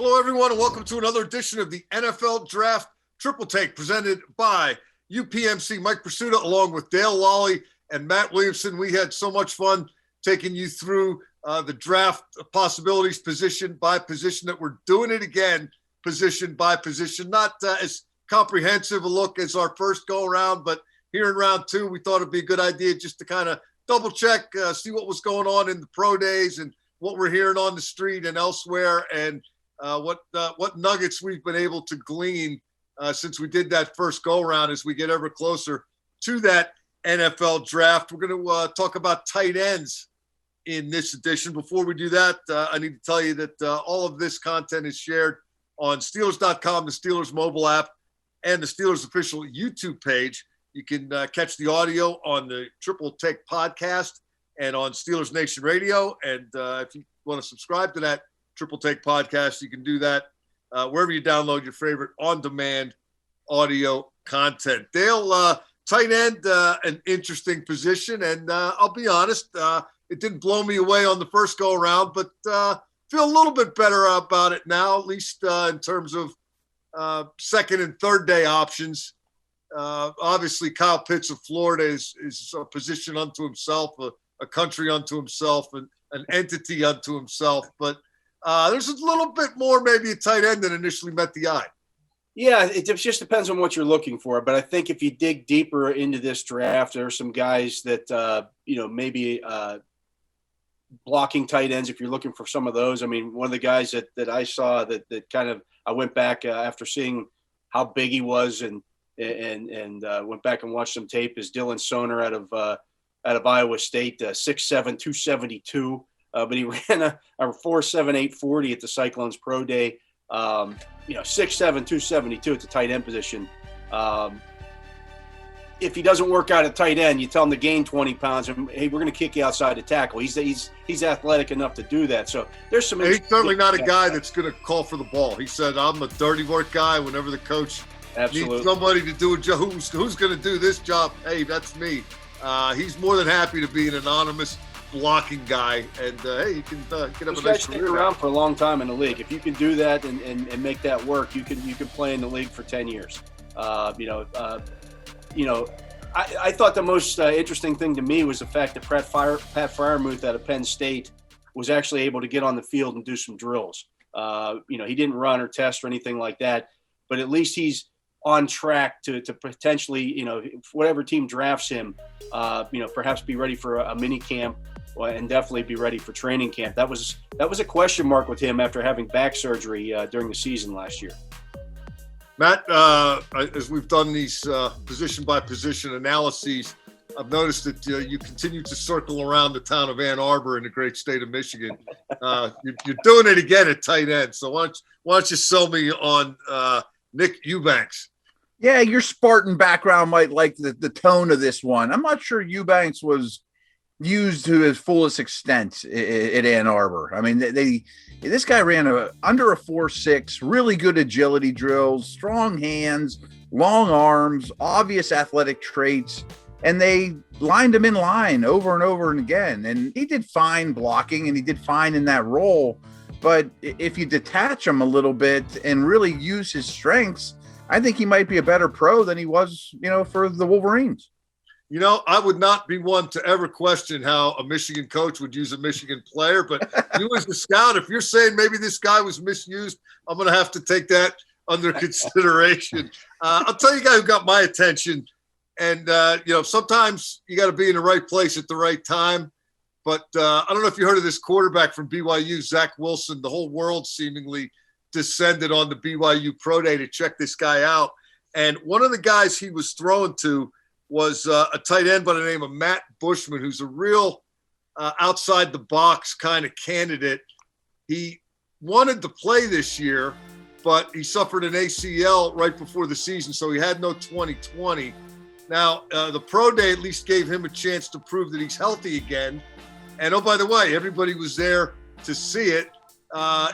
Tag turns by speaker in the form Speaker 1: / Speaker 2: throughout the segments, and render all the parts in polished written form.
Speaker 1: Hello, everyone, and welcome to another edition of the NFL Draft Triple Take presented by UPMC. Mike Prisuta, along with Dale Lolley and Matt Williamson. We had so much fun taking you through the draft possibilities position by position that we're doing it again, position by position. Not as comprehensive a look as our first go-around, but here in round two, we thought it'd be a good idea just to kind of double-check, see what was going on in the pro days and what we're hearing on the street and elsewhere, and what nuggets we've been able to glean since we did that first go-around as we get ever closer to that NFL draft. We're going to talk about tight ends in this edition. Before we do that, I need to tell you that all of this content is shared on Steelers.com, the Steelers mobile app, and the Steelers official YouTube page. You can catch the audio on the Triple Take podcast and on Steelers Nation Radio. And if you want to subscribe to that Triple Take podcast, you can do that wherever you download your favorite on-demand audio content. Dale, tight end, an interesting position, and I'll be honest, it didn't blow me away on the first go-around, but feel a little bit better about it now, at least in terms of second and third day options. Obviously, Kyle Pitts of Florida is a position unto himself, a country unto himself, and an entity unto himself, but there's a little bit more maybe a tight end than initially met the eye.
Speaker 2: Yeah, it just depends on what you're looking for. But I think if you dig deeper into this draft, there are some guys that, maybe blocking tight ends if you're looking for some of those. I mean, one of the guys that I saw that kind of I went back after seeing how big he was and went back and watched some tape is Dylan Soner out of Iowa State, 6'7", 272. But he ran a 4.78 40 at the Cyclones Pro Day. 6'7", 272 at the tight end position. If he doesn't work out at tight end, you tell him to gain 20 pounds and, hey, we're going to kick you outside the tackle. He's athletic enough to do that. So there's some.
Speaker 1: He's certainly not a guy that's going to call for the ball. He said, "I'm a dirty work guy." Whenever the coach needs somebody to do a job, who's going to do this job? Hey, that's me. He's more than happy to be an anonymous blocking guy, and hey, you can get up a nice
Speaker 2: career. Around for a long time in the league. If you can do that and make that work, you can play in the league for 10 years. I thought the most interesting thing to me was the fact that Pat Freiermuth out of Penn State was actually able to get on the field and do some drills. He didn't run or test or anything like that, but at least he's on track to potentially, whatever team drafts him, perhaps be ready for a mini camp and definitely be ready for training camp. That was a question mark with him after having back surgery during the season last year.
Speaker 1: Matt, as we've done these position by position analyses, I've noticed that you continue to circle around the town of Ann Arbor in the great state of Michigan. You're doing it again at tight end. So why don't you sell me on Nick EUBANKS?
Speaker 3: Yeah, your Spartan background might like the tone of this one. I'm not sure EUBANKS was used to his fullest extent at Ann Arbor. I mean, this guy ran under a 4.6, really good agility drills, strong hands, long arms, obvious athletic traits, and they lined him in line over and over and again. And he did fine blocking, and he did fine in that role. But if you detach him a little bit and really use his strengths, I think he might be a better pro than he was, for the Wolverines.
Speaker 1: I would not be one to ever question how a Michigan coach would use a Michigan player, but you as a scout, if you're saying maybe this guy was misused, I'm going to have to take that under consideration. I'll tell you a guy who got my attention, and, sometimes you got to be in the right place at the right time, but I don't know if you heard of this quarterback from BYU, Zach Wilson. The whole world seemingly descended on the BYU Pro Day to check this guy out, and one of the guys he was thrown to was a tight end by the name of Matt BUSHMAN, who's a real outside-the-box kind of candidate. He wanted to play this year, but he suffered an ACL right before the season, so he had no 2020. Now, the Pro Day at least gave him a chance to prove that he's healthy again. And, oh, by the way, everybody was there to see it.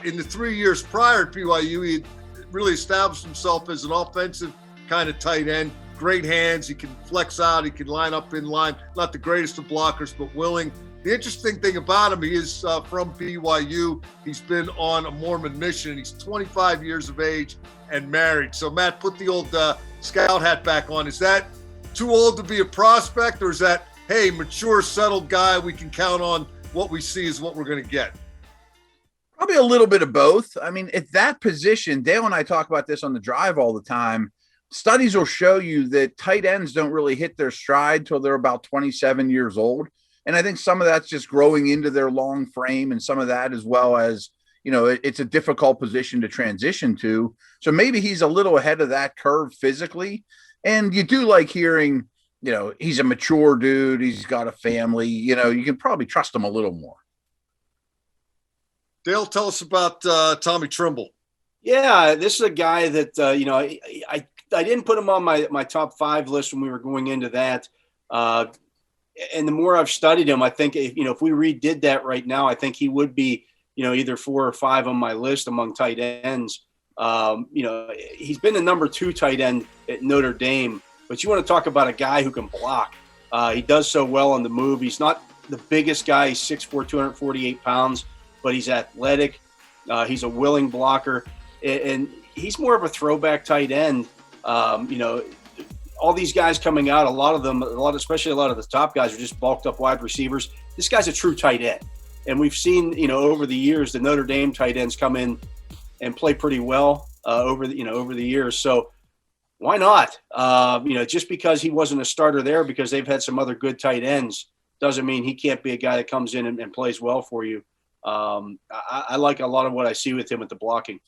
Speaker 1: In the 3 years prior at BYU, he had really established himself as an offensive kind of tight end. great hands. He can flex out. He can line up in line. Not the greatest of blockers, but willing. The interesting thing about him, he is from BYU. He's been on a Mormon mission. He's 25 years of age and married. So, Matt, put the old scout hat back on. Is that too old to be a prospect, or is that, hey, mature, settled guy, we can count on what we see is what we're going to get?
Speaker 3: Probably a little bit of both. I mean, at that position, Dale and I talk about this on the drive all the time. Studies will show you that tight ends don't really hit their stride till they're about 27 years old. And I think some of that's just growing into their long frame, and some of that as well as, you know, it's a difficult position to transition to. So maybe he's a little ahead of that curve physically. And you do like hearing, you know, he's a mature dude. He's got a family. You know, you can probably trust him a little more.
Speaker 1: Dale, tell us about Tommy Tremble.
Speaker 2: Yeah, this is a guy that, you know, I didn't put him on my top 5 list when we were going into that. And the more I've studied him, I think, if we redid that right now, I think he would be, you know, either 4 or 5 on my list among tight ends. You know, he's been the number 2 tight end at Notre Dame, but you want to talk about a guy who can block. He does so well on the move. He's not the biggest guy. He's 6'4", 248 pounds, but he's athletic. He's a willing blocker, and he's more of a throwback tight end. You know, all these guys coming out, especially a lot of the top guys are just bulked up wide receivers. This guy's a true tight end. And we've seen, you know, over the years, the Notre Dame tight ends come in and play pretty well over the years. So why not? You know, just because he wasn't a starter there, because they've had some other good tight ends, doesn't mean he can't be a guy that comes in and plays well for you. I like a lot of what I see with him at the blocking.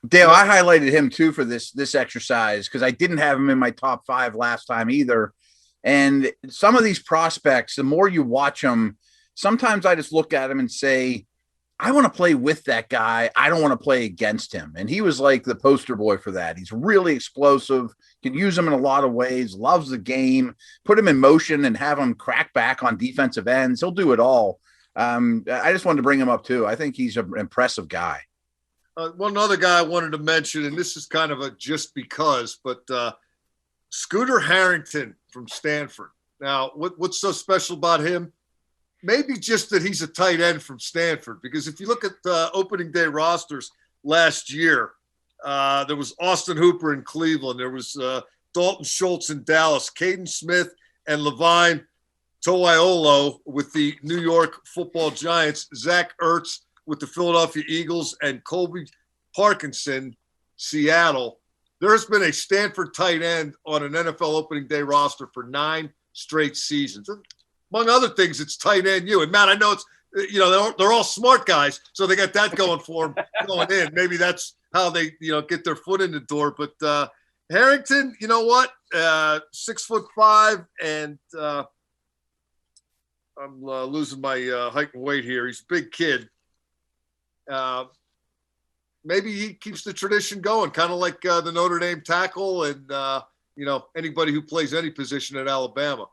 Speaker 3: Dale, I highlighted him too for this exercise because I didn't have him in my top 5 last time either. And some of these prospects, the more you watch them, sometimes I just look at him and say, I want to play with that guy. I don't want to play against him. And he was like the poster boy for that. He's really explosive, can use him in a lot of ways, loves the game, put him in motion and have him crack back on defensive ends. He'll do it all. I just wanted to bring him up too. I think he's an impressive guy.
Speaker 1: One other guy I wanted to mention, and this is kind of a just because, but Scooter Harrington from Stanford. Now, what's so special about him? Maybe just that he's a tight end from Stanford, because if you look at the opening day rosters last year, there was Austin Hooper in Cleveland. There was Dalton Schultz in Dallas, Caden Smith and Levine Toiolo with the New York Football Giants, Zach Ertz with the Philadelphia Eagles, and Colby Parkinson, Seattle. There's been a Stanford tight end on an NFL opening day roster for 9 straight seasons. Among other things, it's tight end you. And Matt, I know it's, you know, they're all smart guys, so they got that going for them going in. Maybe that's how they, you know, get their foot in the door. But Harrington, you know what? 6'5", and I'm losing my height and weight here. He's a big kid. Maybe he keeps the tradition going, kind of like the Notre Dame tackle and, you know, anybody who plays any position at Alabama.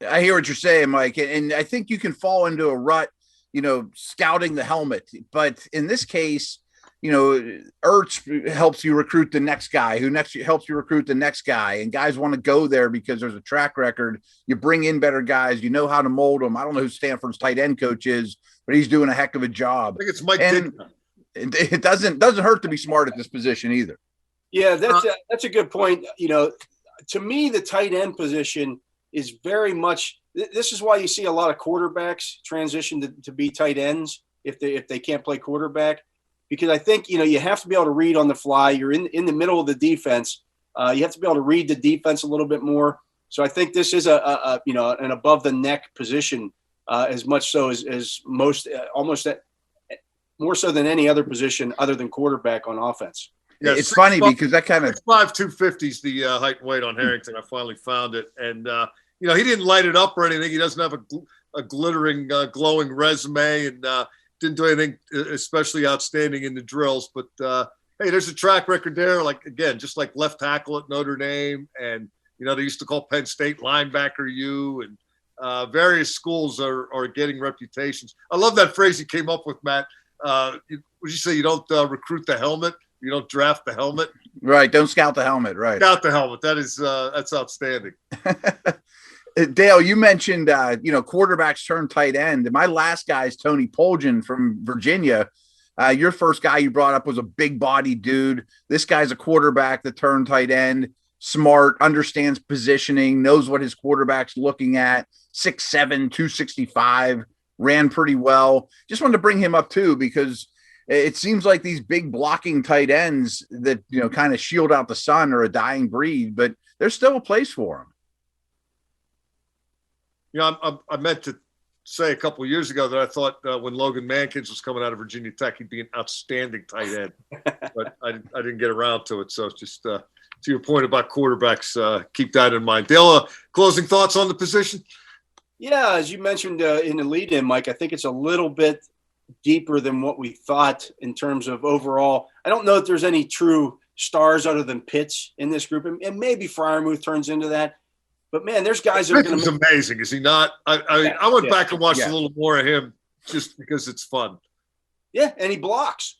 Speaker 3: I hear what you're saying, Mike. And I think you can fall into a rut, you know, scouting the helmet. But in this case, you know, Ertz helps you recruit the next guy who helps you recruit the next guy. And guys want to go there because there's a track record. You bring in better guys. You know how to mold them. I don't know who Stanford's tight end coach is, but he's doing a heck of a job.
Speaker 1: I think it's Mike Ditka.
Speaker 3: It doesn't hurt to be smart at this position either.
Speaker 2: Yeah, that's a good point. You know, to me, the tight end position is very much – this is why you see a lot of quarterbacks transition to be tight ends if they can't play quarterback, because I think, you know, you have to be able to read on the fly. You're in the middle of the defense. You have to be able to read the defense a little bit more. So I think this is a you know, an above the neck position as much so as most almost more so than any other position other than quarterback on offense.
Speaker 1: Yeah,
Speaker 3: it's funny because that kind of
Speaker 1: 5'2", 250 is the height and weight on Harrington. I finally found it, and you know, he didn't light it up or anything. He doesn't have a glittering, glowing resume, and didn't do anything especially outstanding in the drills. But hey, there's a track record there. Like, again, just like left tackle at Notre Dame, and you know, they used to call Penn State linebacker U, and various schools are getting reputations. I love that phrase you came up with, Matt. Would you say you don't recruit the helmet? You don't draft the helmet.
Speaker 3: Right. Don't scout the helmet. Right.
Speaker 1: Scout the helmet. That's outstanding.
Speaker 3: Dale, you mentioned, quarterbacks turn tight end. My last guy is Tony Poljan from Virginia. Your first guy you brought up was a big body dude. This guy's a quarterback that turned tight end, smart, understands positioning, knows what his quarterback's looking at, 6'7", 265, ran pretty well. Just wanted to bring him up too, because it seems like these big blocking tight ends that, kind of shield out the sun are a dying breed, but there's still a place for them.
Speaker 1: I meant to say a couple of years ago that I thought when Logan Mankins was coming out of Virginia Tech, he'd be an outstanding tight end, but I didn't get around to it. So just to your point about quarterbacks, keep that in mind. Dale, closing thoughts on the position?
Speaker 2: Yeah, as you mentioned in the lead-in, Mike, I think it's a little bit deeper than what we thought in terms of overall. I don't know if there's any true stars other than Pitts in this group, and maybe Freiermuth turns into that. But man, there's guys that are going to.
Speaker 1: He's amazing, is he not? I went back and watched a little more of him just because it's fun.
Speaker 2: Yeah, and he blocks.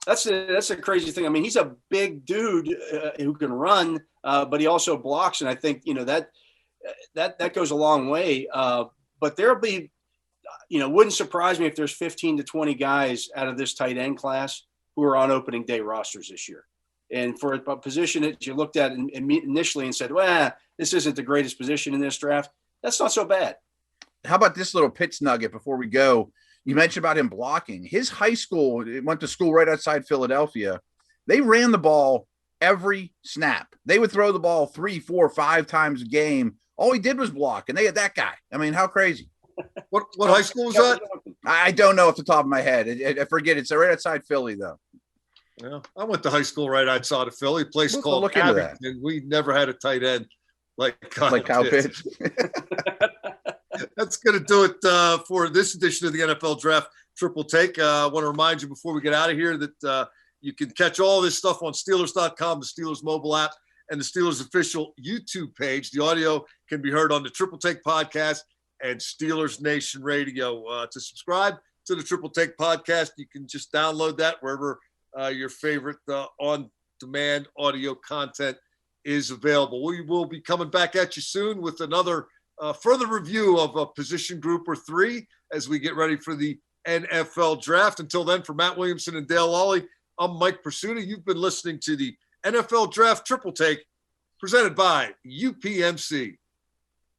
Speaker 2: That's a crazy thing. I mean, he's a big dude who can run, but he also blocks, and I think that goes a long way. But there'll be, wouldn't surprise me if there's 15 to 20 guys out of this tight end class who are on opening day rosters this year. And for a position that you looked at initially and said, well, this isn't the greatest position in this draft, that's not so bad.
Speaker 3: How about this little Pitts nugget before we go? You mentioned about him blocking. His high school, went to school right outside Philadelphia. They ran the ball every snap. They would throw the ball 3, 4, 5 times a game. All he did was block, and they had that guy. I mean, how crazy.
Speaker 1: What high school was that?
Speaker 3: I don't know off the top of my head. I forget. It's right outside Philly, though.
Speaker 1: Yeah, I went to high school right outside of Philly, a place called Harrington. We never had a tight end like Kyle Pitts. That's going to do it for this edition of the NFL Draft Triple Take. I want to remind you before we get out of here that you can catch all this stuff on Steelers.com, the Steelers mobile app, and the Steelers official YouTube page. The audio can be heard on the Triple Take podcast and Steelers Nation Radio. To subscribe to the Triple Take podcast, you can just download that wherever your favorite on-demand audio content is available. We will be coming back at you soon with another further review of a position group or 3 as we get ready for the NFL Draft. Until then, for Matt Williamson and Dale Lolley, I'm Mike Prisuta. You've been listening to the NFL Draft Triple Take presented by UPMC.